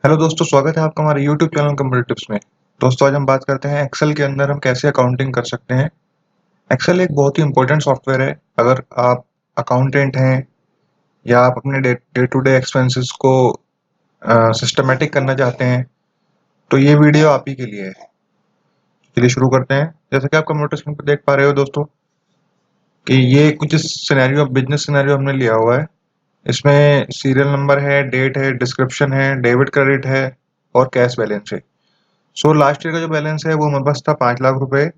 Hello दोस्तों, स्वागत है आपका हमारे यूट्यूब चैनल कंप्यूटर टिप्स में। दोस्तों, आज हम बात करते हैं एक्सेल के अंदर हम कैसे अकाउंटिंग कर सकते हैं। एक्सेल एक बहुत ही इंपॉर्टेंट सॉफ्टवेयर है। अगर आप अकाउंटेंट हैं या आप अपने डे टू डे एक्सपेंसेस को सिस्टमेटिक करना चाहते हैं तो ये वीडियो आप ही के लिए है। चलिए शुरू करते हैं। जैसे कि आप कंप्यूटर स्क्रीन पर देख पा रहे हो दोस्तों कि ये कुछ सिनेरियो बिजनेस सिनेरियो हमने लिया हुआ है। इसमें सीरियल नंबर है, डेट है, डिस्क्रिप्शन है, डेबिट क्रेडिट है और कैश बैलेंस है। सो लास्ट ईयर का जो बैलेंस है वो हमारे पास था 5 लाख रुपए।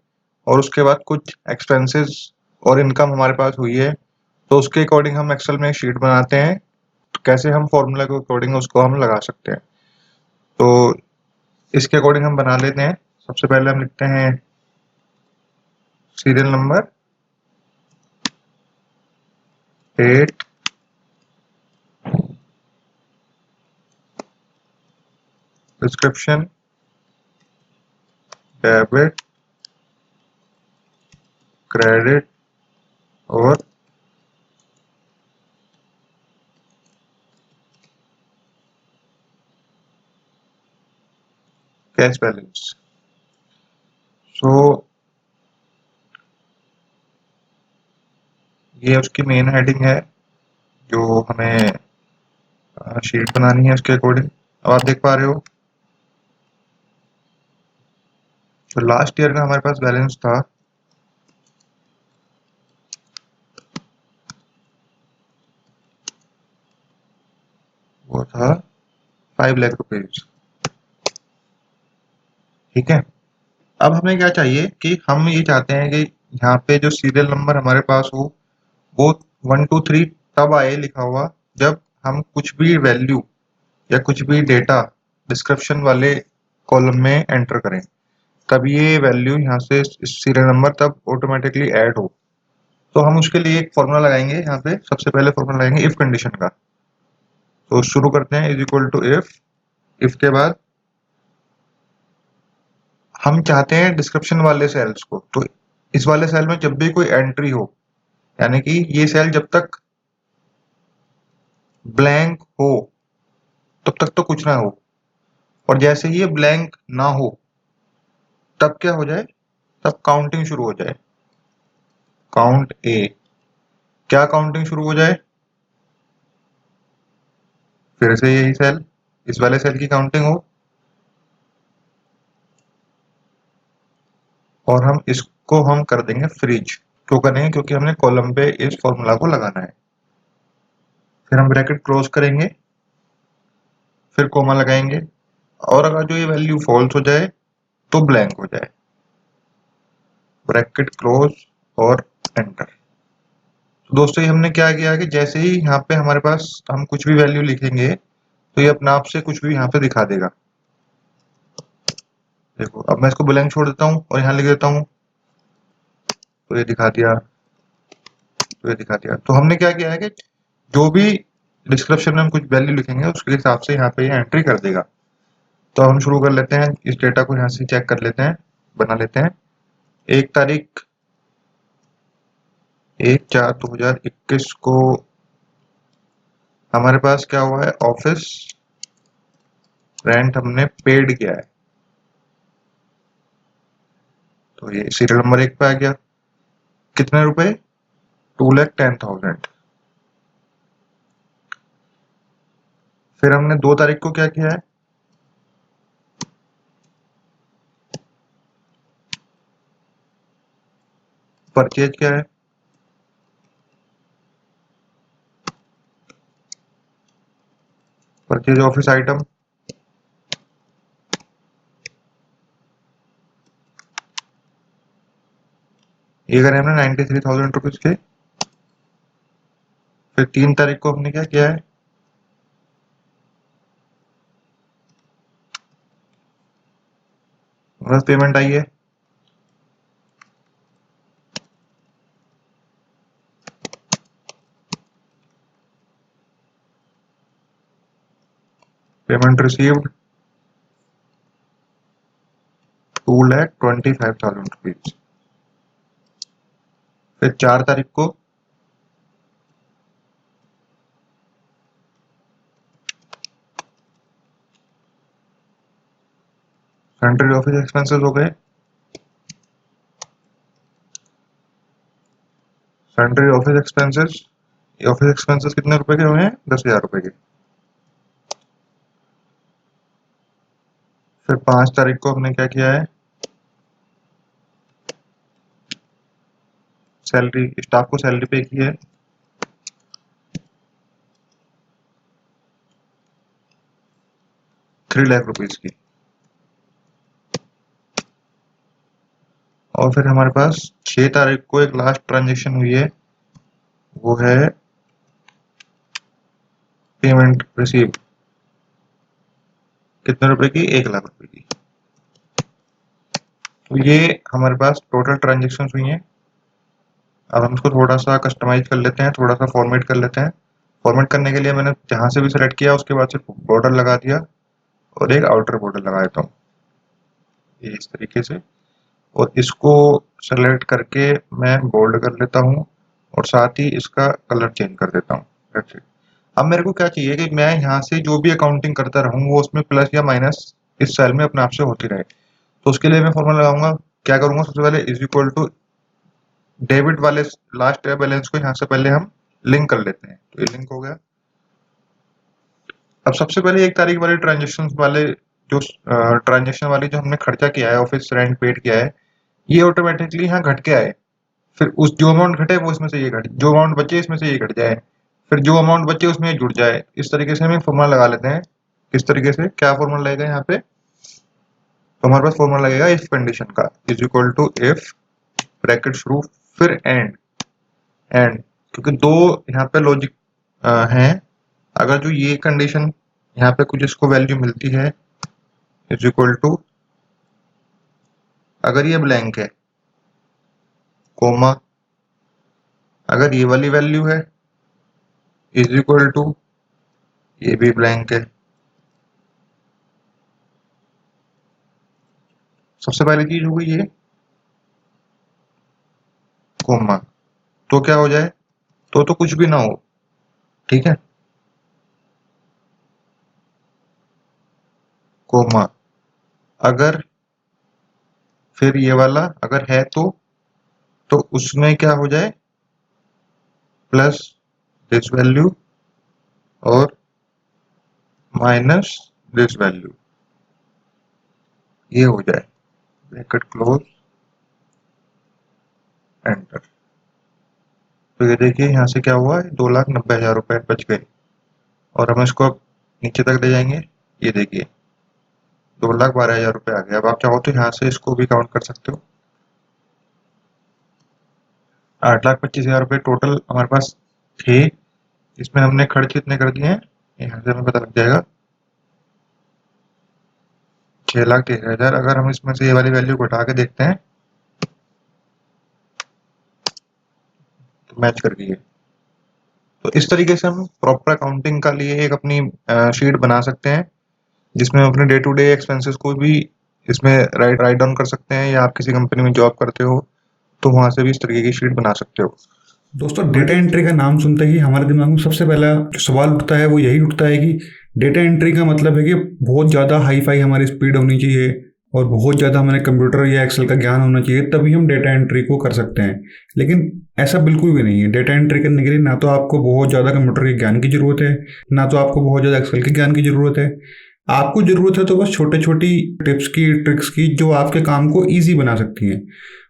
और उसके बाद कुछ एक्सपेंसेस और इनकम हमारे पास हुई है। तो उसके अकॉर्डिंग हम एक्सेल में एक शीट बनाते हैं। तो कैसे हम फॉर्मूला के अकॉर्डिंग उसको हम लगा सकते हैं। तो इसके अकॉर्डिंग हम बना लेते हैं। सबसे पहले हम लिखते हैं serial number, date, description, debit, credit और कैश बैलेंस। सो ये उसकी मेन हेडिंग है जो हमें शीट बनानी है उसके अकॉर्डिंग। अब आप देख पा रहे हो जो लास्ट ईयर का हमारे पास बैलेंस था वो था 5 लाख रुपीज। ठीक है। अब हमें क्या चाहिए कि हम ये चाहते हैं कि यहाँ पे जो सीरियल नंबर हमारे पास हो वो 1 2 3 तब आए लिखा हुआ जब हम कुछ भी वैल्यू या कुछ भी डेटा डिस्क्रिप्शन वाले कॉलम में एंटर करें। तब ये वैल्यू यहाँ से सीरियल नंबर तब ऑटोमेटिकली ऐड हो। तो हम उसके लिए एक फॉर्मूला लगाएंगे। यहाँ पे सबसे पहले फॉर्मूला लगाएंगे इफ कंडीशन का। तो शुरू करते हैं is equal to if. If के बाद हम चाहते हैं डिस्क्रिप्शन वाले सेल्स को। तो इस वाले सेल में जब भी कोई एंट्री हो, यानी कि ये सेल जब तक ब्लैंक हो तब तक तो कुछ ना हो, और जैसे ही ये ब्लैंक ना हो तब क्या हो जाए, तब काउंटिंग शुरू हो जाए। काउंट ए। क्या काउंटिंग शुरू हो जाए, फिर से यही सेल, इस वाले सेल की काउंटिंग हो और हम इसको हम कर देंगे फ्रीज। क्यों करेंगे? क्योंकि हमने कॉलम पे इस फॉर्मूला को लगाना है। फिर हम ब्रैकेट क्लोज करेंगे, फिर कोमा लगाएंगे, और अगर जो ये वैल्यू फॉल्स हो जाए तो ब्लैंक हो जाए। ब्रैकेट क्लोज और एंटर। तो दोस्तों ये हमने क्या किया कि जैसे ही यहाँ पे हमारे पास हम कुछ भी वैल्यू लिखेंगे तो ये अपने आप से कुछ भी यहाँ पे दिखा देगा। देखो, अब मैं इसको ब्लैंक छोड़ देता हूँ और यहाँ लिख देता हूँ तो ये दिखा दिया, तो ये दिखा दिया। तो हमने क्या किया है कि जो भी डिस्क्रिप्शन में हम कुछ वैल्यू लिखेंगे उसके हिसाब से यहाँ पे ये एंट्री कर देगा। तो हम शुरू कर लेते हैं, इस डेटा को यहाँ से चेक कर लेते हैं, बना लेते हैं। 1 तारीख 1/4/2021 को हमारे पास क्या हुआ है, ऑफिस रेंट हमने पेड किया है। तो ये सीरियल नंबर 1 पे आ गया। कितने रुपए? 2,10,000। फिर हमने 2 तारीख को क्या किया है, परचेज किया है। Purchase office item. ये करें हमने 93,000 रुपीज के। फिर 3 तारीख को हमने क्या किया है, बस पेमेंट आई है। Payment received 2,25,000 rupees. फिर 4 तारीख को सैनिटरी ऑफिस एक्सपेंसेस हो गए। Sanitary office expenses, office expenses कितने रुपए के हुए हैं? 10,000 रुपए के। फिर 5 तारीख को हमने क्या किया है? सैलरी, स्टाफ को सैलरी पे की है 3 लाख रुपीज की। और फिर हमारे पास 6 तारीख को एक लास्ट ट्रांजेक्शन हुई है, वो है पेमेंट रिसीव, कितने रुपए की? 1 लाख रुपए की। तो ये हमारे पास टोटल ट्रांजेक्शन हुई हैं। अब हम इसको थोड़ा सा कस्टमाइज कर लेते हैं, थोड़ा सा फॉर्मेट कर लेते हैं। फॉर्मेट करने के लिए मैंने जहां से भी सेलेक्ट किया उसके बाद सिर्फ बॉर्डर लगा दिया और एक आउटर बॉर्डर लगा देता हूँ, ये इस तरीके से। और इसको सेलेक्ट करके मैं बोल्ड कर लेता हूँ और साथ ही इसका कलर चेंज कर देता हूँ। That's it। अब मेरे को क्या चाहिए कि मैं यहाँ से जो भी अकाउंटिंग करता रहूँ वो उसमें प्लस या माइनस इस सेल में अपने आप से होती रहे। तो उसके लिए मैं फॉर्मूला लगाऊंगा। क्या करूंगा? सबसे पहले इज इक्वल टू डेबिट वाले लास्ट बैलेंस को यहाँ से पहले हम लिंक कर लेते हैं, तो ये लिंक हो गया। अब सबसे पहले 1 तारीख वाले ट्रांजेक्शन वाले, जो ट्रांजेक्शन वाली जो हमने खर्चा किया है, ऑफिस रेंट पेड किया है, ये ऑटोमेटिकली यहाँ घट के आए। फिर उस जो अमाउंट घटे वो इसमें से ये घट, जो अमाउंट बचे इसमें से ये घट जाए, फिर जो अमाउंट बचे उसमें ये जुड़ जाए। इस तरीके से हम एक फॉर्मूला लगा लेते हैं। किस तरीके से, क्या फॉर्मूला लगेगा यहाँ पे? तो हमारे पास फॉर्मूला लगेगा इफ कंडीशन का, is equal to if bracket शुरू फिर एंड क्योंकि दो यहाँ पे लॉजिक हैं। अगर जो ये कंडीशन यहाँ पे कुछ इसको वैल्यू मिलती है, इज इक्वल टू, अगर ये ब्लैंक है, कोमा, अगर ये वाली वैल्यू है, इज इक्वल टू, ये भी ब्लैंक है। सबसे पहली चीज हो गई ये कोमा। तो क्या हो जाए? तो कुछ भी ना हो, ठीक है, कोमा। अगर फिर ये वाला अगर है तो उसमें क्या हो जाए? प्लस दिस वैल्यू और माइनस दिस वैल्यू, ये हो जाए, ब्रैकेट क्लोज, एंटर। तो ये देखिए यहाँ से क्या हुआ, 2,90,000 रुपए बच गए। और हम इसको अब नीचे तक ले जाएंगे, ये देखिए 2,12,000 रुपए आ गया। अब आप चाहो तो यहाँ से इसको भी काउंट कर सकते हो। 8,25,000 रुपए टोटल हमारे पास थे, इसमें हमने खर्च कितने कर दिए हैं यहाँ से हमें पता लग जाएगा, 6,13,000। अगर हम इसमें से ये वाली वैल्यू घटा के देखते हैं तो मैच कर गई है। तो इस तरीके से हम प्रॉपर अकाउंटिंग का लिए एक अपनी शीट बना सकते हैं, जिसमें हम अपने डे टू डे एक्सपेंसेस को भी इसमें राइट डाउन कर सकते हैं, या आप किसी कंपनी में जॉब करते हो तो वहां से भी इस तरीके की शीट बना सकते हो। दोस्तों, डेटा एंट्री का नाम सुनते ही हमारे दिमाग में सबसे पहला जो सवाल उठता है वो यही उठता है कि डेटा एंट्री का मतलब है कि बहुत ज़्यादा हाई फाई हमारी स्पीड होनी चाहिए और बहुत ज़्यादा हमारे कंप्यूटर या एक्सेल का ज्ञान होना चाहिए, तभी हम डेटा एंट्री को कर सकते हैं। लेकिन ऐसा बिल्कुल भी नहीं है। डेटा एंट्री करने के लिए ना तो आपको बहुत ज़्यादा कंप्यूटर के ज्ञान की ज़रूरत है, ना तो आपको बहुत ज़्यादा एक्सेल के ज्ञान की ज़रूरत है। आपको ज़रूरत है तो बस छोटे छोटी टिप्स की, ट्रिक्स की, जो आपके काम को ईजी बना सकती हैं।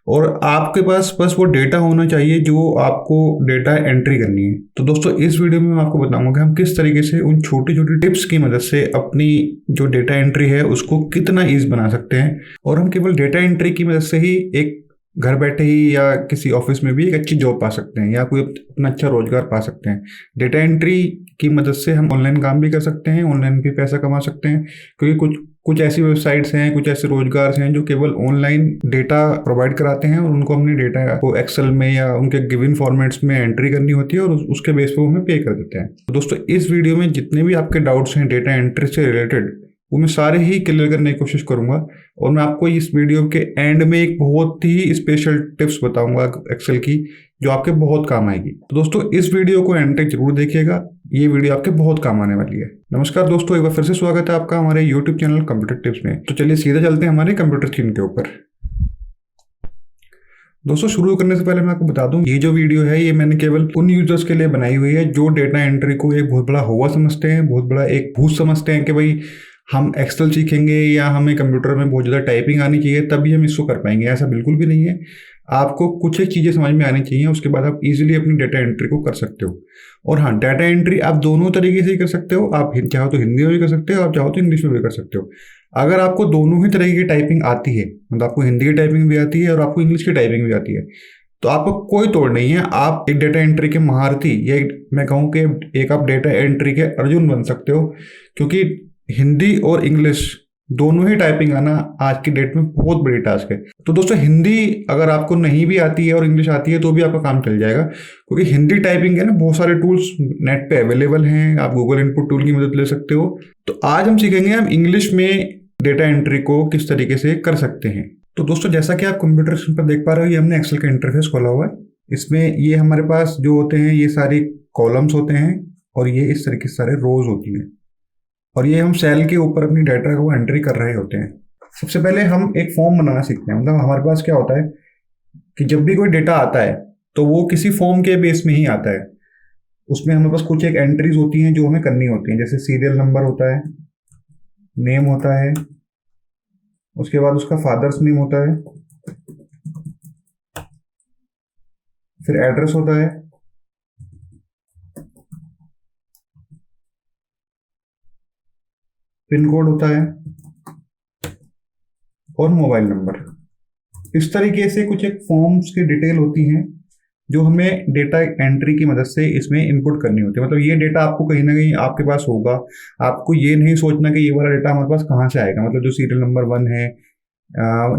और आपके पास बस वो डेटा होना चाहिए जो आपको डेटा एंट्री करनी है। तो दोस्तों, इस वीडियो में मैं आपको बताऊंगा कि हम किस तरीके से उन छोटी छोटी टिप्स की मदद से अपनी जो डेटा एंट्री है उसको कितना ईजी बना सकते हैं। और हम केवल डेटा एंट्री की मदद से ही एक घर बैठे ही या किसी ऑफिस में भी एक अच्छी जॉब पा सकते हैं या कोई अपना अच्छा रोजगार पा सकते हैं। डेटा एंट्री की मदद से हम ऑनलाइन काम भी कर सकते हैं, ऑनलाइन भी पैसा कमा सकते हैं, क्योंकि कुछ कुछ ऐसी वेबसाइट्स हैं, कुछ ऐसे रोजगार हैं जो केवल ऑनलाइन डेटा प्रोवाइड कराते हैं और उनको अपने डेटा को एक्सेल में या उनके गिवन फॉर्मेट्स में एंट्री करनी होती है और उसके बेस पे वो हमें पे कर देते हैं। तो दोस्तों, इस वीडियो में जितने भी आपके डाउट्स हैं डेटा एंट्री से रिलेटेड, वो मैं सारे ही क्लियर करने की कोशिश करूंगा। और मैं आपको इस वीडियो के एंड में एक बहुत ही स्पेशल टिप्स बताऊंगा एक्सेल की, जो आपके बहुत काम आएगी। तो दोस्तों इस वीडियो को एंड तक जरूर देखिएगा, ये वीडियो आपके बहुत काम आने वाली है। नमस्कार दोस्तों, एक बार फिर से स्वागत है आपका हमारे यूट्यूब चैनल कंप्यूटर टिप्स में। तो चलिए सीधे चलते हैं हमारे कंप्यूटर स्क्रीन के ऊपर। दोस्तों शुरू करने से पहले मैं आपको बता दूं, ये जो वीडियो है ये मैंने केवल उन यूजर्स के लिए बनाई हुई है जो डेटा एंट्री को एक बहुत बड़ा हवा समझते हैं, बहुत बड़ा एक भूत समझते हैं कि भाई हम एक्सेल सीखेंगे या हमें कंप्यूटर में बहुत ज़्यादा टाइपिंग आनी चाहिए तभी हम इसको कर पाएंगे। ऐसा बिल्कुल भी नहीं है। आपको कुछ एक चीज़ें समझ में आनी चाहिए, उसके बाद आप इजीली अपनी डेटा एंट्री को कर सकते हो। और हाँ, डाटा एंट्री आप दोनों तरीके से ही कर सकते हो। आप चाहो तो हिंदी में भी कर सकते हो, आप चाहो तो इंग्लिश में भी कर सकते हो। अगर आपको दोनों ही तरीके की टाइपिंग आती है, मतलब आपको हिंदी की टाइपिंग भी आती है और आपको इंग्लिश की टाइपिंग भी आती है, तो आपको कोई तोड़ नहीं है। आप एक डेटा एंट्री के महारथी या मैं कहूँ कि एक आप डेटा एंट्री के अर्जुन बन सकते हो, क्योंकि हिंदी और इंग्लिश दोनों ही टाइपिंग आना आज की डेट में बहुत बड़ी टास्क है। तो दोस्तों हिंदी अगर आपको नहीं भी आती है और इंग्लिश आती है तो भी आपका काम चल जाएगा, क्योंकि हिंदी टाइपिंग है ना, बहुत सारे टूल्स नेट पे अवेलेबल हैं। आप गूगल इनपुट टूल की मदद ले सकते हो। तो आज हम सीखेंगे हम इंग्लिश में डेटा एंट्री को किस तरीके से कर सकते हैं। तो दोस्तों जैसा कि आप कंप्यूटर स्क्रीन पर देख पा रहे हो, ये हमने एक्सेल का इंटरफेस खोला हुआ है। इसमें ये हमारे पास जो होते हैं ये सारी कॉलम्स होते हैं और ये इस तरीके से सारे रोज होती हैं, और ये हम सेल के ऊपर अपनी डाटा को एंट्री कर रहे होते हैं। सबसे पहले हम एक फॉर्म बनाना सीखते हैं। मतलब हमारे पास क्या होता है कि जब भी कोई डेटा आता है तो वो किसी फॉर्म के बेस में ही आता है। उसमें हमारे पास कुछ एक एंट्रीज होती हैं जो हमें करनी होती हैं, जैसे सीरियल नंबर होता है, नेम होता है, उसके बाद उसका फादर्स नेम होता है, फिर एड्रेस होता है, पिन कोड होता है और मोबाइल नंबर। इस तरीके से कुछ एक फॉर्म्स की डिटेल होती हैं जो हमें डेटा एंट्री की मदद से इसमें इनपुट करनी होती है। मतलब ये डेटा आपको कहीं ना कहीं आपके पास होगा। आपको ये नहीं सोचना कि ये वाला डेटा हमारे पास कहाँ से आएगा। मतलब जो सीरियल नंबर 1 है,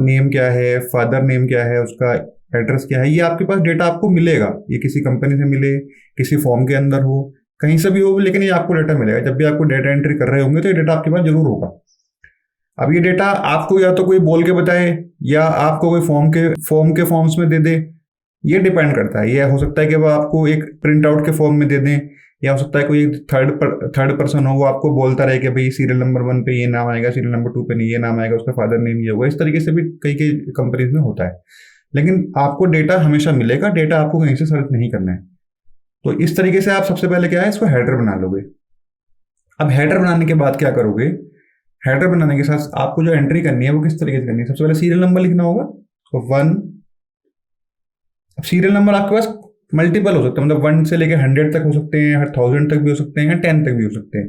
नेम क्या है, फादर नेम क्या है, उसका एड्रेस क्या है, ये आपके पास डेटा आपको मिलेगा। ये किसी कंपनी से मिले, किसी फॉर्म के अंदर हो, कहीं से भी हो, लेकिन ये आपको डेटा मिलेगा। जब भी आपको डेटा एंट्री कर रहे होंगे तो ये डेटा आपके पास जरूर होगा। अब ये डेटा आपको या तो कोई बोल के बताए या आपको कोई फॉर्म्स में दे दे, ये डिपेंड करता है। ये हो सकता है कि वो आपको एक प्रिंट आउट के फॉर्म में दे दें, या हो सकता है कोई थर्ड पर्सन हो, वो आपको बोलता रहे कि भाई सीरियल नंबर 1 पे ये नाम आएगा, सीरियल नंबर 2 पे नहीं ये नाम आएगा, उसका फादर नेम ये होगा। इस तरीके से भी कई कई कंपनीज में होता है। लेकिन आपको डेटा हमेशा मिलेगा, डेटा आपको कहीं से सर्च नहीं करना है। तो इस तरीके से आप सबसे पहले क्या है, इसको हेडर बना लोगे। अब हेडर बनाने के बाद क्या करोगे, हेडर बनाने के साथ आपको जो एंट्री करनी है वो किस तरीके से करनी है। सबसे पहले सीरियल नंबर लिखना होगा, तो 1। अब सीरियल नंबर आपके पास मल्टीपल हो सकते हैं, मतलब 1 से लेकर 100 तक हो सकते हैं, 1000 तक भी हो सकते हैं, 10 तक भी हो सकते हैं।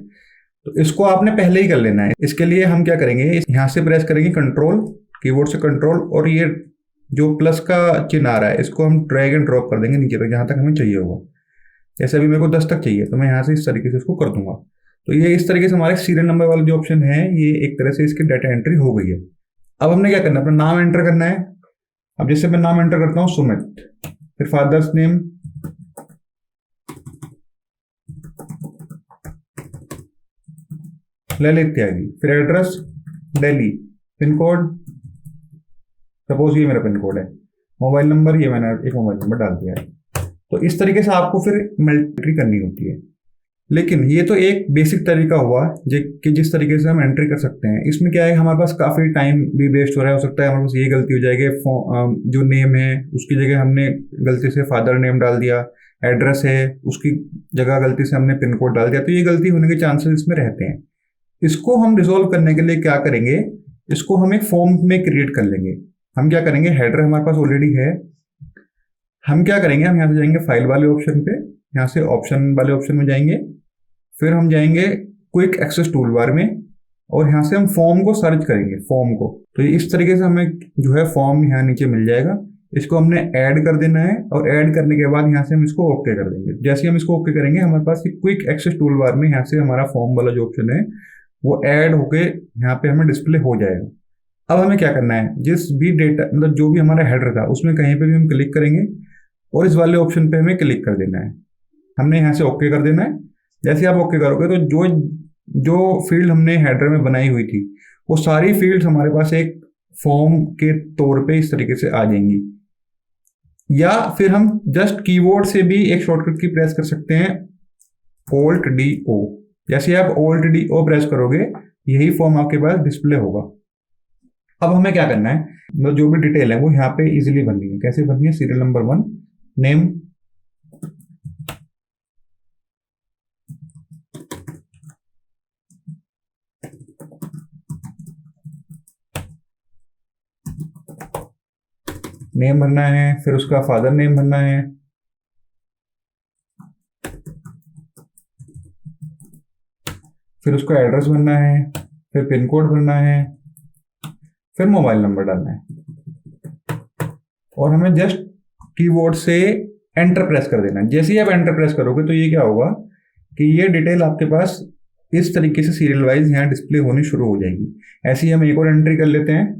तो इसको आपने पहले ही कर लेना है। इसके लिए हम क्या करेंगे, यहाँ से प्रेस करेंगे कंट्रोल, कीबोर्ड से कंट्रोल, और ये जो प्लस का चिन्ह आ रहा है इसको हम ड्रैग एंड ड्रॉप कर देंगे नीचे तक, जहाँ तक हमें चाहिए होगा। जैसे अभी मेरे को 10 तक चाहिए तो मैं यहाँ से इस तरीके से इसको कर दूंगा। तो ये इस तरीके से हमारे सीरियल नंबर वाला जो ऑप्शन है, ये एक तरह से इसकी डाटा एंट्री हो गई है। अब हमने क्या करना है, अपना नाम एंटर करना है। अब जैसे मैं नाम एंटर करता हूँ सुमित, फिर फादर्स नेम, ललित त्यागी, फिर address Delhi, pin code, suppose ये मेरा पिन कोड है, मोबाइल नंबर, ये मैंने एक मोबाइल नंबर डाल दिया है। तो इस तरीके से आपको फिर एंट्री करनी होती है। लेकिन ये तो एक बेसिक तरीका हुआ कि जिस तरीके से हम एंट्री कर सकते हैं। इसमें क्या है, हमारे पास काफ़ी टाइम भी वेस्ट हो रहा है। हो सकता है हमारे पास ये गलती हो जाएगी, जो नेम है उसकी जगह हमने गलती से फादर नेम डाल दिया, एड्रेस है उसकी जगह गलती से हमने पिन कोड डाल दिया। तो ये गलती होने के चांसेस इसमें रहते हैं। इसको हम रिजोल्व करने के लिए क्या करेंगे, इसको हम एक फॉर्म में क्रिएट कर लेंगे। हम क्या करेंगे, हेडर हमारे पास ऑलरेडी है, हम क्या करेंगे, हम यहाँ से जाएंगे फाइल वाले ऑप्शन पे, यहाँ से ऑप्शन वाले ऑप्शन में जाएंगे, फिर हम जाएंगे क्विक एक्सेस टूल बार में, और यहाँ से हम फॉर्म को सर्च करेंगे, फॉर्म को। तो इस तरीके से हमें जो है फॉर्म यहाँ नीचे मिल जाएगा। इसको हमने ऐड कर देना है, और ऐड करने के बाद यहाँ से हम इसको ओके कर देंगे। जैसे हम इसको ओके करेंगे, हमारे पास क्विक एक्सेस टूल बार में यहाँ से हमारा फॉर्म वाला जो ऑप्शन है वो ऐड होके यहाँ पे हमें डिस्प्ले हो जाएगा। अब हमें क्या करना है, जिस भी डेटा मतलब जो भी हमारा हेडर था उसमें कहीं पे भी हम क्लिक करेंगे और इस वाले ऑप्शन पे हमें क्लिक कर देना है। हमने यहाँ से ओके कर देना है। जैसे आप ओके करोगे तो जो जो फील्ड हमने हेडर में बनाई हुई थी वो सारी फील्ड्स हमारे पास एक फॉर्म के तौर पे इस तरीके से आ जाएंगी। या फिर हम जस्ट कीबोर्ड से भी एक शॉर्टकट की प्रेस कर सकते हैं, Alt D O। जैसे आप Alt D O प्रेस करोगे यही फॉर्म आपके पास डिस्प्ले होगा। अब हमें क्या करना है, मतलब जो भी डिटेल है वो यहाँ पे इजीली बननी है। कैसे बननी है? सीरियल नंबर 1 नेम, नेम भरना है, फिर उसका फादर नेम भरना है, फिर उसका एड्रेस भरना है, फिर पिन कोड भरना है, फिर मोबाइल नंबर डालना है, और हमें जस्ट कीबोर्ड से एंटर प्रेस कर देना है। जैसे ही आप एंटर प्रेस करोगे तो ये क्या होगा कि ये डिटेल आपके पास इस तरीके से सीरियल वाइज यहाँ डिस्प्ले होनी शुरू हो जाएगी। ऐसे ही हम एक और एंट्री कर लेते हैं।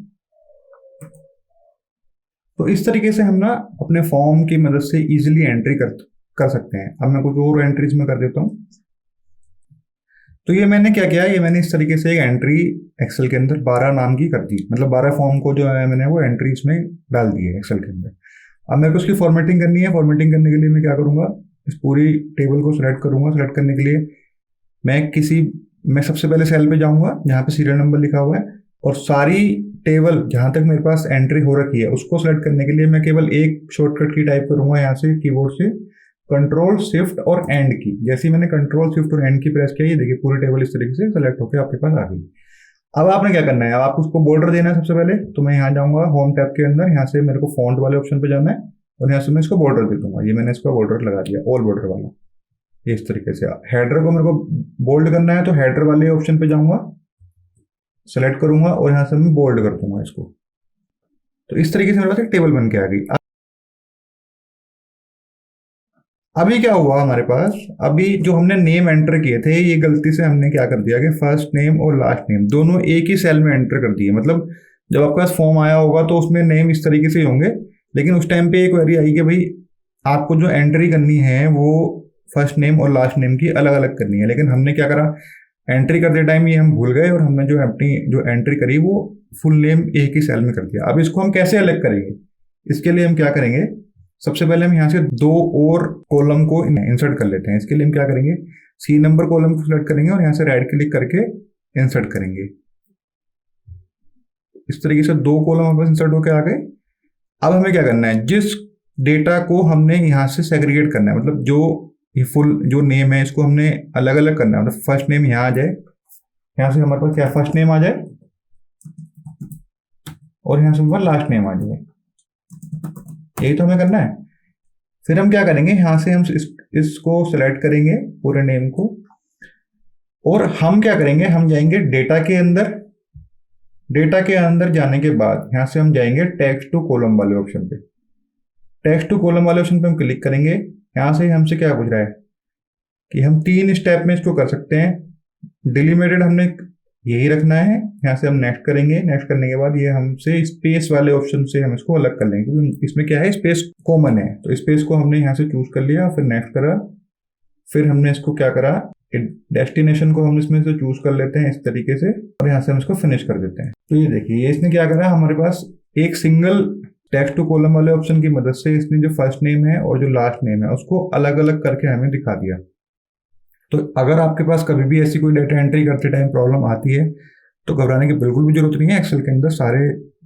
तो इस तरीके से हम ना अपने फॉर्म की मदद से इजीली एंट्री कर सकते हैं। अब मैं कुछ और एंट्रीज में कर देता हूँ। तो ये मैंने क्या किया, ये मैंने इस तरीके से एक एंट्री एक्सेल के अंदर 12 नाम की कर दी, मतलब 12 फॉर्म को जो है मैंने वो एंट्री इसमें डाल दी है एक्सेल के अंदर। अब मेरे को उसकी फॉर्मेटिंग करनी है। फॉर्मेटिंग करने के लिए मैं क्या करूँगा, इस पूरी टेबल को सिलेक्ट करूँगा। सिलेक्ट करने के लिए मैं सबसे पहले सेल पे जाऊँगा जहाँ पे सीरियल नंबर लिखा हुआ है, और सारी टेबल जहाँ तक मेरे पास एंट्री हो रखी है उसको सिलेक्ट करने के लिए मैं केवल एक शॉर्टकट की टाइप करूँगा यहाँ से कीबोर्ड से, कंट्रोल शिफ्ट और एंड की। जैसे ही मैंने कंट्रोल शिफ्ट और एंड की प्रेस किया, ये देखिए पूरी टेबल इस तरीके से सेलेक्ट होकर आपके पास आ गई। अब आपने क्या करना है, अब आपको उसको बॉर्डर देना है। सबसे पहले तो मैं यहाँ जाऊँगा होम टैब के अंदर, यहाँ से मेरे को फॉन्ट वाले ऑप्शन पे जाना है और यहाँ से मैं इसको बॉर्डर दे दूंगा। ये मैंने इसका बॉर्डर लगा दिया, ऑल बॉर्डर वाला। ये इस तरीके से हेडर को मेरे को बोल्ड करना है तो हेडर वाले ऑप्शन पे जाऊँगा, सेलेक्ट करूंगा और यहाँ से मैं बोल्ड कर दूंगा इसको। तो इस तरीके से मेरे पास एक टेबल बन के आ गई। अभी क्या हुआ हमारे पास, अभी जो हमने नेम एंटर किए थे ये गलती से हमने क्या कर दिया कि फर्स्ट नेम और लास्ट नेम दोनों एक ही सेल में एंटर कर दिए। मतलब जब आपके पास फॉर्म आया होगा तो उसमें नेम इस तरीके से होंगे, लेकिन उस टाइम पे एक क्वेरी आई कि भाई आपको जो एंट्री करनी है वो फर्स्ट नेम और लास्ट नेम की अलग अलग करनी है। लेकिन हमने क्या करा, एंट्री करते टाइम ये हम भूल गए और हमने जो एंट्री करी वो फुल नेम एक ही सेल में कर दिया। अब इसको हम कैसे अलग करेंगे, इसके लिए हम क्या करेंगे, सबसे पहले हम यहाँ से 2 और कॉलम को इंसर्ट कर लेते हैं। इसके लिए हम क्या करेंगे, सी नंबर कॉलम को सिलेक्ट करेंगे और यहाँ से राइट क्लिक करके इंसर्ट करेंगे। इस तरीके से 2 कॉलम हमारे पास इंसर्ट होकर आ गए। अब हमें क्या करना है, जिस डेटा को हमने यहाँ से सेग्रीगेट करना है, मतलब जो ये फुल जो नेम है इसको हमने अलग अलग करना है। मतलब फर्स्ट नेम यहाँ आ जाए, यहाँ से हमारे पास क्या फर्स्ट नेम आ जाए और यहाँ से हमारे लास्ट नेम आ जाए, यही तो हमें करना है। फिर हम क्या करेंगे, यहाँ से हम इसको सेलेक्ट करेंगे पूरे नेम को, और हम क्या करेंगे, हम जाएंगे डेटा के अंदर। डेटा के अंदर जाने के बाद यहाँ से हम जाएंगे टेक्स्ट टू कॉलम वाले ऑप्शन पे। टेक्स्ट टू कॉलम वाले ऑप्शन पे हम क्लिक करेंगे। यहाँ से हमसे क्या पूछ रहा है कि हम 3 स्टेप में इसको कर सकते हैं। डिलिमिटेड हमने यही रखना है। यहाँ से हम नेक्स्ट करेंगे। नेक्स्ट करने के बाद ये हमसे स्पेस वाले ऑप्शन से हम इसको अलग कर लेंगे, क्योंकि इसमें क्या है, स्पेस कॉमन है। तो स्पेस को हमने यहाँ से चूज कर लिया, फिर नेक्स्ट करा, फिर हमने इसको क्या करा, डेस्टिनेशन को हम इसमें से चूज कर लेते हैं इस तरीके से, और यहाँ से हम इसको फिनिश कर देते हैं। तो ये देखिए, ये इसने क्या करा, हमारे पास एक सिंगल टेक्स्ट टू कॉलम वाले ऑप्शन की मदद से इसने जो फर्स्ट नेम है और जो लास्ट नेम है उसको अलग अलग करके हमें दिखा दिया। तो अगर आपके पास कभी भी ऐसी कोई डेटा एंट्री करते टाइम प्रॉब्लम आती है तो घबराने की बिल्कुल भी जरूरत नहीं है। एक्सेल के अंदर सारे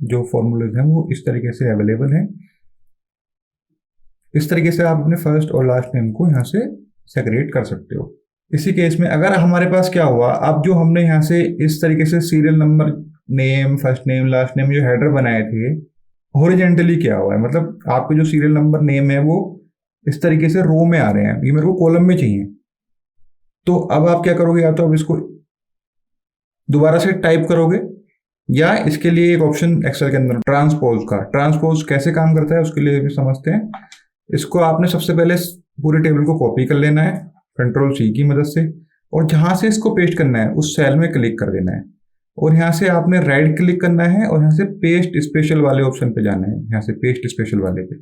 जो फॉर्मूलेज हैं वो इस तरीके से अवेलेबल हैं। इस तरीके से आप अपने फर्स्ट और लास्ट नेम को यहाँ से सेग्रीगेट कर सकते हो। इसी केस में अगर हमारे पास क्या हुआ, अब जो हमने यहाँ से इस तरीके से serial number, name, first name, last name जो हेडर बनाए थे, हॉरिजेंटली क्या हुआ है, मतलब आपके जो सीरियल नंबर, नेम है वो इस तरीके से रो में आ रहे हैं, ये मेरे को कॉलम में चाहिए। तो अब आप क्या करोगे, या तो अब इसको दोबारा से टाइप करोगे, या इसके लिए एक ऑप्शन एक्सेल के अंदर ट्रांसपोज का, ट्रांसपोज कैसे काम करता है उसके लिए भी समझते हैं। इसको आपने सबसे पहले पूरे टेबल को कॉपी कर लेना है कंट्रोल C की मदद से, और जहां से इसको पेस्ट करना है उस सेल में क्लिक कर देना है, और यहाँ से आपने राइट क्लिक करना है और यहाँ से पेस्ट स्पेशल वाले ऑप्शन पे जाना है, यहाँ से पेस्ट स्पेशल वाले पे,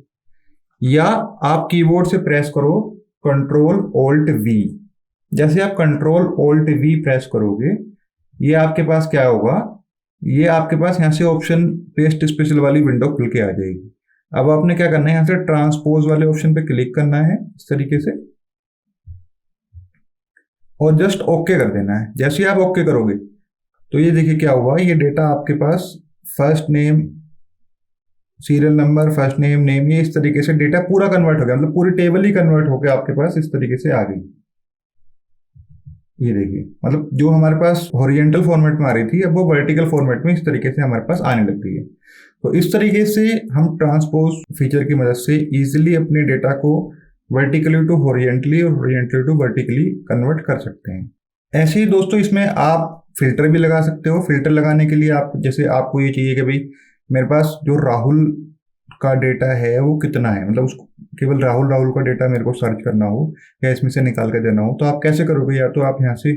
या आप कीबोर्ड से प्रेस करो कंट्रोल ऑल्ट V। जैसे आप कंट्रोल ऑल्ट V प्रेस करोगे, ये आपके पास क्या होगा, ये आपके पास यहाँ से ऑप्शन पेस्ट स्पेशल वाली विंडो खुल के आ जाएगी। अब आपने क्या करना है, यहाँ से ट्रांसपोज वाले ऑप्शन पे क्लिक करना है इस तरीके से, और जस्ट ओके कर देना है। जैसे ही आप ओके करोगे तो ये देखिए क्या हुआ, ये डेटा आपके पास first name, serial number, first name, name, ये इस तरीके से डेटा पूरा कन्वर्ट हो गया, मतलब पूरी टेबल ही कन्वर्ट हो गया आपके पास इस तरीके से आ गई। ये देखिए, मतलब जो हमारे पास हॉरिजेंटल फॉर्मेट में आ रही थी अब वो वर्टिकल फॉर्मेट में इस तरीके से हमारे पास आने लग गई है। तो इस तरीके से हम ट्रांसपोज फीचर की मदद से इजीली अपने डेटा को वर्टिकली टू हॉरिजेंटली और हॉरिजेंटली टू वर्टिकली कन्वर्ट कर सकते हैं। ऐसे ही दोस्तों इसमें आप फिल्टर भी लगा सकते हो। फिल्टर लगाने के लिए आप, जैसे आपको ये चाहिए कि भाई मेरे पास जो राहुल का डेटा है वो कितना है, मतलब उसको केवल राहुल राहुल का डेटा मेरे को सर्च करना हो या इसमें से निकाल के देना हो, तो आप कैसे करोगे? या तो आप यहाँ से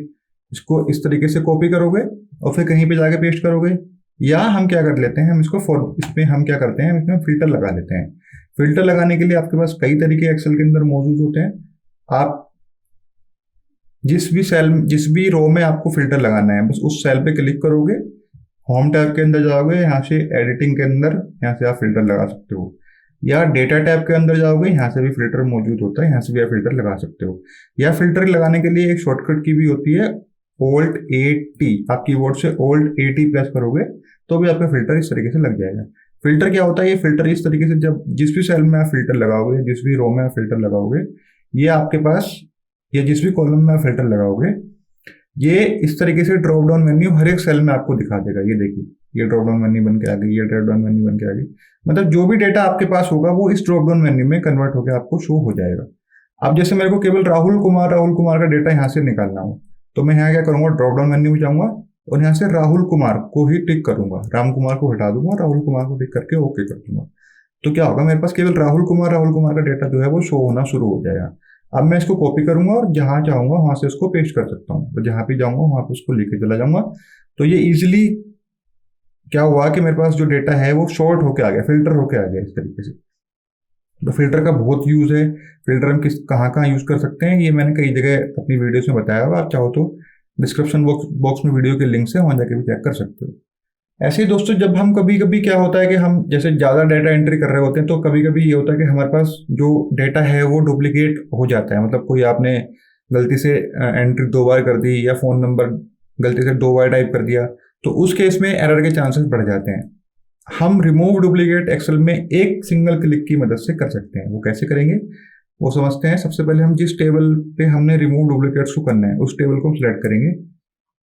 इसको इस तरीके से कॉपी करोगे और फिर कहीं पे जाके पेस्ट करोगे, या हम क्या कर लेते हैं, हम इसको इसमें हम क्या करते हैं, इसमें फिल्टर लगा लेते हैं। फिल्टर लगाने के लिए आपके पास कई तरीके एक्सेल के अंदर मौजूद होते हैं। आप जिस भी रो में आपको फिल्टर लगाना है, बस उस सेल पे क्लिक करोगे, होम टैब के अंदर जाओगे, यहाँ से एडिटिंग के अंदर यहाँ से आप फिल्टर लगा सकते हो, या डेटा टैब के अंदर जाओगे, यहाँ से भी फिल्टर मौजूद होता है, यहाँ से भी आप फिल्टर लगा सकते हो। या फिल्टर लगाने के लिए एक शॉर्टकट की भी होती है, Alt A T। आप कीबोर्ड से Alt A T प्रेस करोगे तो भी आपका फिल्टर इस तरीके से लग जाएगा। फिल्टर क्या होता है? ये फिल्टर इस तरीके से, जब जिस भी सेल में आप फिल्टर लगाओगे, जिस भी रो में आप फिल्टर लगाओगे, ये आपके पास, या जिस भी कॉलम में आप फिल्टर लगाओगे, ये इस तरीके से ड्रॉप डाउन मेन्यू हर एक सेल में आपको दिखा देगा। ये देखिए, ये ड्रॉप डाउन मेन्यू बन के आ गई, ये ड्रॉप डाउन मेन्यू बन के आ गई। मतलब जो भी डेटा आपके पास होगा वो इस ड्रॉप डाउन मेन्यू में कन्वर्ट होकर आपको शो हो जाएगा। अब जैसे मेरे को केवल राहुल कुमार का डेटा यहाँ से निकालना हो, तो मैं यहाँ क्या करूंगा, ड्रॉप डाउन मेन्यू में जाऊंगा और यहाँ से राहुल कुमार को ही टिक करूंगा, राम कुमार को हटा दूंगा, राहुल कुमार को टिक करके ओके कर दूंगा। तो क्या होगा, मेरे पास केवल राहुल कुमार का डेटा जो है वो शो होना शुरू हो जाएगा। अब मैं इसको कॉपी करूंगा और जहां चाहूंगा वहां से इसको पेस्ट कर सकता हूँ, तो जहां भी जाऊंगा वहां पे उसको लेके चला जाऊंगा। तो ये इजिली क्या हुआ कि मेरे पास जो डेटा है वो शॉर्ट होके आ गया, फिल्टर होके आ गया इस तरीके से। तो फिल्टर का बहुत यूज है। फिल्टर हम कहाँ कहाँ यूज कर सकते हैं, ये मैंने कई जगह अपनी वीडियोस में बताया हुआ, आप चाहो तो डिस्क्रिप्शन बॉक्स में वीडियो के लिंक से वहां जाके भी चेक कर सकते हो। ऐसे ही दोस्तों, जब हम कभी कभी क्या होता है कि हम जैसे ज़्यादा डेटा एंट्री कर रहे होते हैं, तो कभी कभी ये होता है कि हमारे पास जो डेटा है वो डुप्लीकेट हो जाता है। मतलब कोई आपने गलती से एंट्री 2 बार कर दी, या फ़ोन नंबर गलती से 2 बार टाइप कर दिया, तो उस केस में एरर के चांसेस बढ़ जाते हैं। हम रिमूव डुप्लीकेट एक्सेल में एक सिंगल क्लिक की मदद से कर सकते हैं। वो कैसे करेंगे वो समझते हैं। सबसे पहले हम जिस टेबल पे हमने रिमूव डुप्लीकेट्स को करना है उस टेबल को हम सिलेक्ट करेंगे।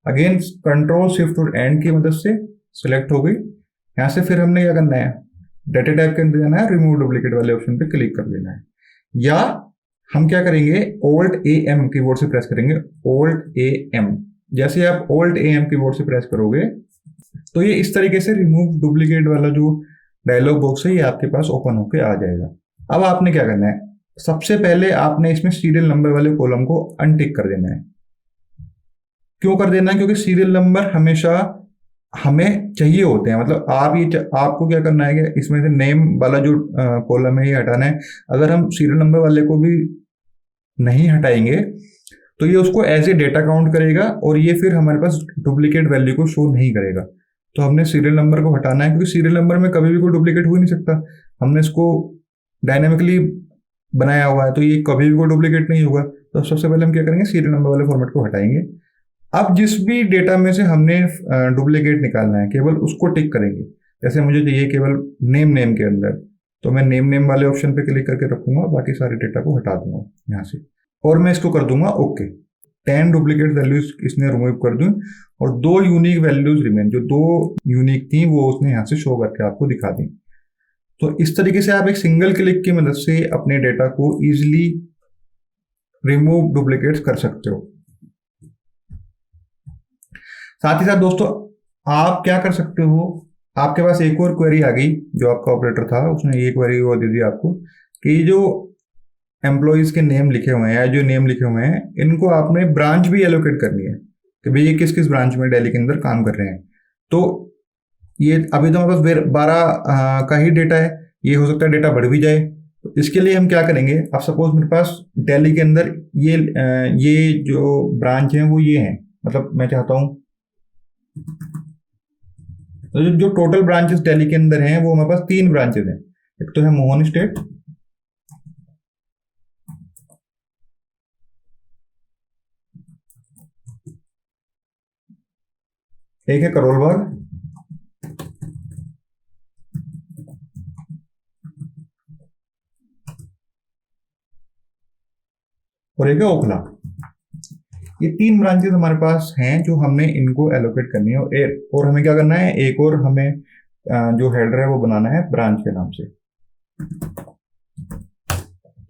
अगेन कंट्रोल शिफ्ट और एंड की मदद से सिलेक्ट हो गई। यहाँ से फिर हमने क्या करना है, डेटा टाइप के अंदर जाना है, रिमूव डुप्लीकेट वाले ऑप्शन पे क्लिक कर देना है। या हम क्या करेंगे, Alt AM कीबोर्ड से प्रेस करेंगे, Alt AM। जैसे आप Alt AM कीबोर्ड से प्रेस करोगे तो ये इस तरीके से रिमूव डुप्लीकेट वाला जो डायलॉग बॉक्स है ये आपके पास ओपन होके आ जाएगा। अब आपने क्या करना है, सबसे पहले आपने इसमें सीरियल नंबर वाले कॉलम को अनटिक कर देना है। क्यों कर देना है? क्योंकि सीरियल नंबर हमेशा हमें चाहिए होते हैं। मतलब आपको क्या करना है कि इसमें से नेम वाला जो कॉलम है ये हटाना है। अगर हम सीरियल नंबर वाले को भी नहीं हटाएंगे तो ये उसको एज ए डेटा काउंट करेगा और ये फिर हमारे पास डुप्लीकेट वैल्यू को शो नहीं करेगा। तो हमने सीरियल नंबर को हटाना है, क्योंकि सीरियल नंबर में कभी भी कोई डुप्लीकेट हो ही नहीं सकता। हमने इसको डायनेमिकली बनाया हुआ है तो ये कभी भी कोई डुप्लीकेट नहीं होगा। तो सबसे पहले हम क्या करेंगे, सीरियल नंबर वाले फॉर्मेट को हटाएंगे। अब जिस भी डेटा में से हमने डुप्लीकेट निकालना है केवल उसको टिक करेंगे। जैसे मुझे चाहिए केवल नेम के अंदर, तो मैं नेम वाले ऑप्शन पे क्लिक करके रखूंगा, बाकी सारे डेटा को हटा दूंगा यहाँ से, और मैं इसको कर दूंगा ओके। 10 डुप्लीकेट वैल्यूज इसने रिमूव कर दूं और 2 यूनिक वैल्यूज रिमेन, जो 2 यूनिक थी वो उसने यहाँ से शो करके आपको दिखा दी। तो इस तरीके से आप एक सिंगल क्लिक की मदद से अपने डेटा को इजिली रिमूव डुप्लीकेट्स कर सकते हो। साथ ही साथ दोस्तों आप क्या कर सकते हो, आपके पास एक और क्वेरी आ गई, जो आपका ऑपरेटर था उसने ये क्वेरी वो दे दी आपको कि जो एम्प्लॉइज के नेम लिखे हुए हैं, जो नेम लिखे हुए हैं, इनको आपने ब्रांच भी एलोकेट करनी है कि भाई ये किस किस ब्रांच में दिल्ली के अंदर काम कर रहे हैं। तो ये अभी तो हमारे पास 12 का ही डेटा है, ये हो सकता है डेटा बढ़ भी जाए। तो इसके लिए हम क्या करेंगे, आप सपोज मेरे पास दिल्ली के अंदर ये जो ब्रांच है वो ये है, मतलब मैं चाहता हूँ तो जो टोटल ब्रांचेस दिल्ली के अंदर हैं वो हमारे पास 3 ब्रांचेस हैं। एक तो है मोहन स्टेट, एक है करोल बाग, और एक है ओखला। ये 3 ब्रांचेस हमारे पास हैं जो हमने इनको एलोकेट करनी है, और हमें क्या करना है, एक और हमें जो हेडर है वो बनाना है ब्रांच के नाम से।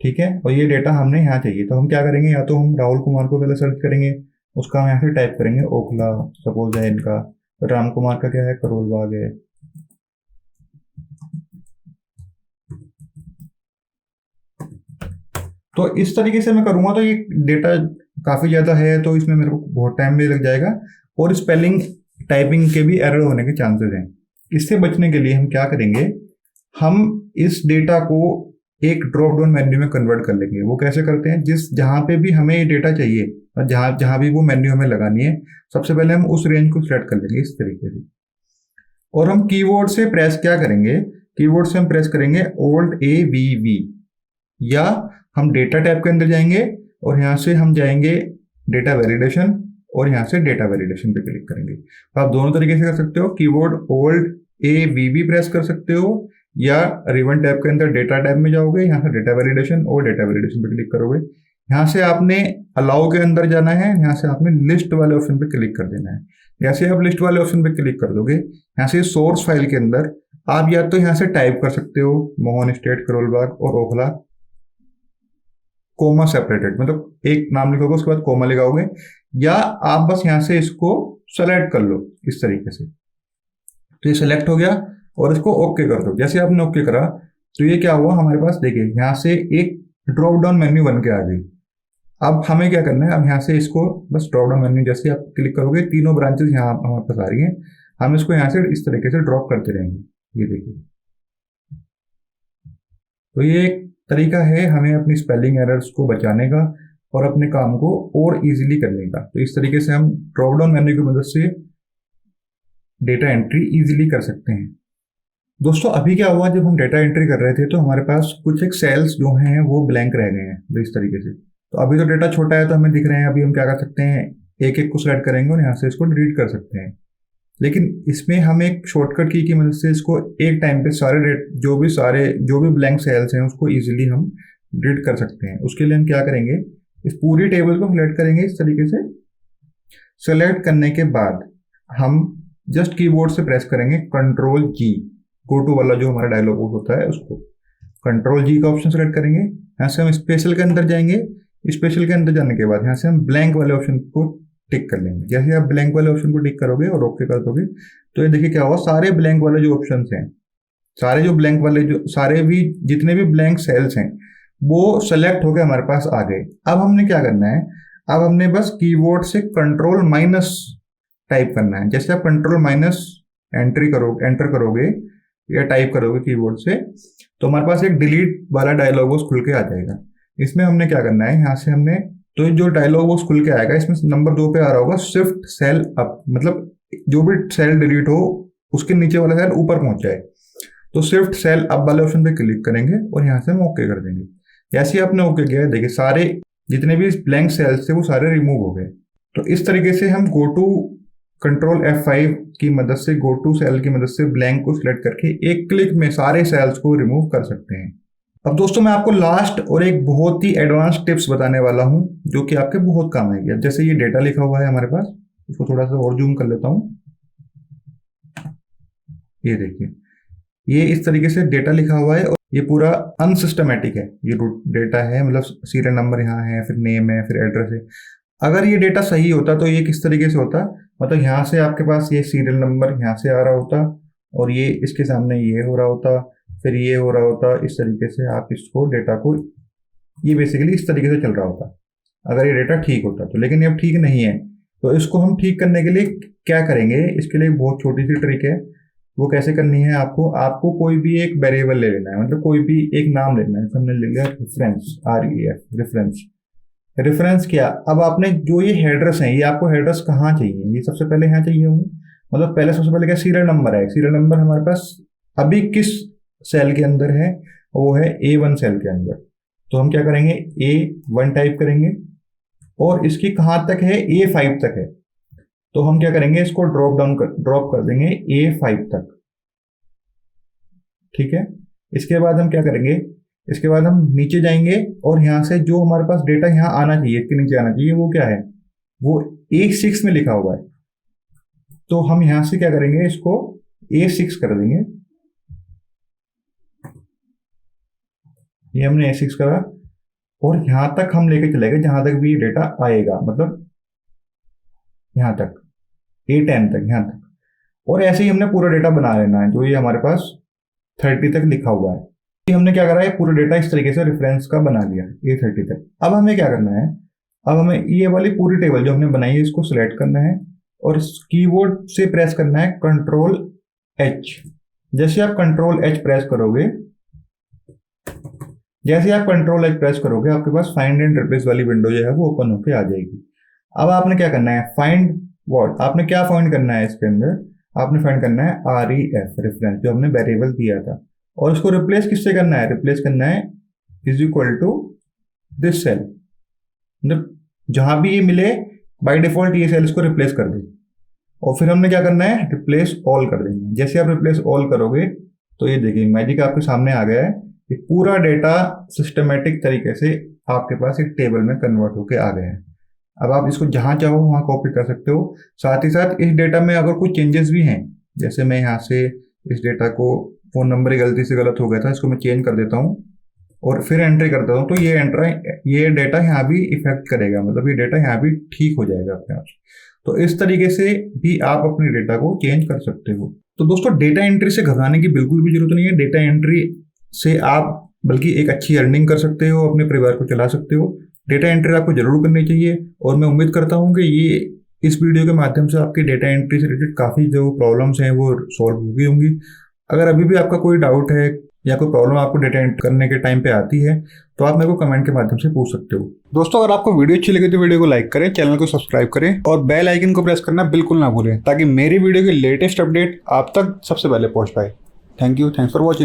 ठीक है, और ये डेटा हमने यहाँ चाहिए, तो हम क्या करेंगे, या तो हम राहुल कुमार को पहले सर्च करेंगे, उसका हम यहाँ से टाइप करेंगे ओखला सपोज है इनका, राम कुमार का क्या है, करोल बाग है। तो इस तरीके से मैं करूंगा तो ये डेटा काफी ज्यादा है, तो इसमें मेरे को बहुत टाइम भी लग जाएगा, और स्पेलिंग टाइपिंग के भी एरर होने के चांसेस हैं। इससे बचने के लिए हम क्या करेंगे, हम इस डेटा को एक ड्रॉप डाउन मेन्यू में कन्वर्ट कर लेंगे। वो कैसे करते हैं, जहां पे भी हमें ये डेटा चाहिए और जहां जहां भी वो मेन्यू हमें लगानी है, सबसे पहले हम उस रेंज को सिलेक्ट कर लेंगे इस तरीके से, और हम कीबोर्ड से प्रेस क्या करेंगे, कीबोर्ड से हम प्रेस करेंगे Alt A V V, या हम डेटा टैब के अंदर जाएंगे और यहाँ से हम जाएंगे डेटा वैलिडेशन, और यहाँ से डेटा वैलिडेशन पे क्लिक करेंगे। तो आप दोनों तरीके से कर सकते हो, keyboard Alt A V V press कर सकते हो, या रिबन टैब के अंदर डेटा टैब में जाओगे, यहाँ से डेटा वैलिडेशन और डेटा वैलिडेशन पे क्लिक करोगे। यहाँ से आपने अलाउ के अंदर जाना है, यहाँ से आपने लिस्ट वाले ऑप्शन पे क्लिक कर देना है। जैसे आप लिस्ट वाले ऑप्शन पे क्लिक कर दोगे, यहाँ से सोर्स फाइल के अंदर आप या तो यहाँ से टाइप कर सकते हो मोहन स्टेट, करोल बाग और ओखला, कोमा सेपरेटेड, मतलब एक नाम लिखोगे उसके बाद कोमा लगाओगे, या आप बस यहाँ से इसको सेलेक्ट कर लो इस तरीके से। तो ये सेलेक्ट हो गया, और इसको ओके कर दो। जैसे आपने ओके करा तो ये क्या हुआ हमारे पास, देखिए यहाँ से एक ड्रॉप डाउन मेन्यू बन के आ गई। अब हमें क्या करना है, अब यहाँ से इसको बस ड्रॉप डाउन मेन्यू जैसे आप क्लिक करोगे, तीनों ब्रांचेस यहाँ हमारे पास आ रही हैं, हम इसको यहाँ से इस तरीके से ड्रॉप करते रहेंगे। ये देखिए, तो ये एक तरीका है हमें अपनी स्पेलिंग एरर्स को बचाने का और अपने काम को और इजीली करने का। तो इस तरीके से हम ड्रॉप डाउन मेन्यू की मदद से डेटा एंट्री इजीली कर सकते हैं। दोस्तों अभी क्या हुआ, जब हम डेटा एंट्री कर रहे थे तो हमारे पास कुछ एक सेल्स जो हैं वो ब्लैंक रह गए हैं, तो इस तरीके से। तो अभी तो डेटा छोटा है तो हमें दिख रहे हैं, अभी हम क्या कर सकते हैं, एक एक को सिलेक्ट करेंगे और यहाँ से इसको डिलीट कर सकते हैं। लेकिन इसमें हम एक शॉर्टकट की मदद से इसको एक टाइम पे जो भी ब्लैंक सेल्स हैं उसको इजीली हम डिलीट कर सकते हैं। उसके लिए हम क्या करेंगे, इस पूरी टेबल को सिलेक्ट करेंगे इस तरीके से। सेलेक्ट करने के बाद हम जस्ट कीबोर्ड से प्रेस करेंगे Ctrl G, गो टू वाला जो हमारा डायलॉग बॉक्स होता है उसको Ctrl G का ऑप्शन सेलेक्ट करेंगे। यहाँ से हम स्पेशल के अंदर जाएंगे, स्पेशल के अंदर जाने के बाद यहाँ से हम ब्लैंक वाले ऑप्शन को टिक कर लेंगे। जैसे आप ब्लैंक वाले ऑप्शन को टिक करोगे और ओके कर दोगे तो ये देखिए क्या हुआ, सारे ब्लैंक वाले जो ऑप्शन हैं, सारे भी जितने भी ब्लैंक सेल्स हैं वो सेलेक्ट होकर हमारे पास आ गए। अब हमने क्या करना है, अब हमने बस कीबोर्ड से Ctrl- टाइप करना है। जैसे आप Ctrl- एंटर करोगे या टाइप करोगे कीबोर्ड से, तो हमारे पास एक डिलीट वाला डायलॉग बॉक्स खुल के आ जाएगा। इसमें हमने क्या करना है, यहाँ से हमने तो जो डायलॉग बॉक्स खुल के आएगा इसमें नंबर 2 पे आ रहा होगा शिफ्ट सेल अप, मतलब जो भी सेल डिलीट हो उसके नीचे वाला सेल ऊपर पहुंच जाए। तो शिफ्ट सेल अप वाले ऑप्शन पे क्लिक करेंगे और यहाँ से हम ओके कर देंगे। जैसे ही आपने ओके किया, देखिए सारे जितने भी ब्लैंक सेल्स थे वो सारे रिमूव हो गए। तो इस तरीके से हम गो टू Ctrl F5 की मदद से, गो टू सेल की मदद से ब्लैंक को सिलेक्ट करके एक क्लिक में सारे सेल्स को रिमूव कर सकते हैं। अब दोस्तों मैं आपको लास्ट और एक बहुत ही एडवांस टिप्स बताने वाला हूं जो कि आपके बहुत काम आएगी। जैसे ये डेटा लिखा हुआ है हमारे पास, इसको थोड़ा सा और जूम कर लेता हूं। ये देखिए, ये इस तरीके से डेटा लिखा हुआ है और ये पूरा अनसिस्टमेटिक है। ये डेटा है, मतलब सीरियल नंबर यहाँ है, फिर नेम है, फिर एड्रेस है। अगर ये डेटा सही होता तो ये किस तरीके से होता, मतलब यहाँ से आपके पास ये सीरियल नंबर यहाँ से आ रहा होता और ये इसके सामने ये हो रहा होता, फिर ये हो रहा होता। इस तरीके से आप इसको डेटा को, ये बेसिकली इस तरीके से चल रहा होता अगर ये डेटा ठीक होता तो। लेकिन ये अब ठीक नहीं है, तो इसको हम ठीक करने के लिए क्या करेंगे, इसके लिए बहुत छोटी सी ट्रिक है। वो कैसे करनी है, आपको कोई भी एक वेरिएबल ले लेना है, मतलब कोई भी एक नाम लेना है। हमने ले लिया रेफरेंस, रेफरेंस। रेफरेंस क्या, अब आपने जो ये हेडर्स हैं, ये आपको हेडर्स कहाँ चाहिए, ये सबसे पहले यहाँ चाहिए होंगे। मतलब पहले सबसे पहले क्या, सीरियल नंबर है। सीरियल नंबर हमारे पास अभी किस सेल के अंदर है, वो है A1 सेल के अंदर। तो हम क्या करेंगे, A1 टाइप करेंगे और इसकी कहाँ तक है, A5 तक है। तो हम क्या करेंगे, इसको ड्रॉप कर देंगे A5 तक। ठीक है, इसके बाद हम क्या करेंगे, इसके बाद हम नीचे जाएंगे और यहाँ से जो हमारे पास डेटा यहाँ आना चाहिए, इसके नीचे आना चाहिए, वो क्या है, वो A6 में लिखा हुआ है। तो हम यहां से क्या करेंगे, इसको A6 कर देंगे। ये हमने A6 करा और यहां तक हम लेके चले गए जहां तक भी ये डेटा आएगा, मतलब यहां तक A10 तक, यहां तक। और ऐसे ही हमने पूरा डेटा बना लेना है जो ये हमारे पास 30 तक लिखा हुआ है। ये हमने क्या करा है, पूरा डेटा इस तरीके से रेफरेंस का बना लिया A30 तक। अब हमें क्या करना है, अब हमें ये वाली पूरी टेबल जो हमने बनाई है इसको सिलेक्ट करना है और कीबोर्ड से प्रेस करना है Ctrl+H। जैसे आप Ctrl+H प्रेस करोगे, आपके पास फाइंड एंड रिप्लेस वाली विंडो जो है वो ओपन होकर आ जाएगी। अब आपने क्या करना है, फाइंड व्हाट, आपने क्या फाइंड करना है इसके अंदर, आपने फाइंड करना है REF रेफरेंस, जो हमने वेरिएबल दिया था। और उसको रिप्लेस किससे करना है, रिप्लेस करना है is equal to this cell, मतलब जहां भी ये मिले बाय डिफॉल्ट ये सेल्स को रिप्लेस कर दें। और फिर हमने क्या करना है, रिप्लेस ऑल कर देंगे। जैसे आप रिप्लेस ऑल करोगे तो ये देखिए मैजिक आपके सामने आ गया है, ये पूरा डेटा सिस्टमेटिक तरीके से आपके पास एक टेबल में कन्वर्ट होके आ गया है। अब आप इसको जहां चाहो वहां कॉपी कर सकते हो। साथ ही साथ इस डेटा में अगर कुछ चेंजेस भी हैं, जैसे मैं यहाँ से इस डेटा को, फोन नंबर गलती से गलत हो गया था, इसको मैं चेंज कर देता हूँ और फिर एंट्री करता हूँ, तो ये डेटा यहाँ भी इफेक्ट करेगा, मतलब ये डेटा यहाँ भी ठीक हो जाएगा अपने आप। तो इस तरीके से भी आप अपने डेटा को चेंज कर सकते हो। तो दोस्तों डेटा एंट्री से घबराने की बिल्कुल भी जरूरत नहीं है। डेटा एंट्री से आप बल्कि एक अच्छी अर्निंग कर सकते हो, अपने परिवार को चला सकते हो। डेटा एंट्री आपको जरूर करनी चाहिए और मैं उम्मीद करता हूँ कि ये इस वीडियो के माध्यम से आपकी डेटा एंट्री से रिलेटेड काफ़ी जो प्रॉब्लम्स हैं वो सॉल्व हो गई होंगी। अगर अभी भी आपका कोई डाउट है या कोई प्रॉब्लम आपको डेटा एंट्री करने के टाइम पे आती है तो आप मेरे को कमेंट के माध्यम से पूछ सकते हो। दोस्तों अगर आपको वीडियो अच्छी लगी तो वीडियो को लाइक करें, चैनल को सब्सक्राइब करें और बेल आइकन को प्रेस करना बिल्कुल ना भूलें ताकि मेरी वीडियो की लेटेस्ट अपडेट आप तक सबसे पहले पहुंच पाए। Thank you, thanks for watching.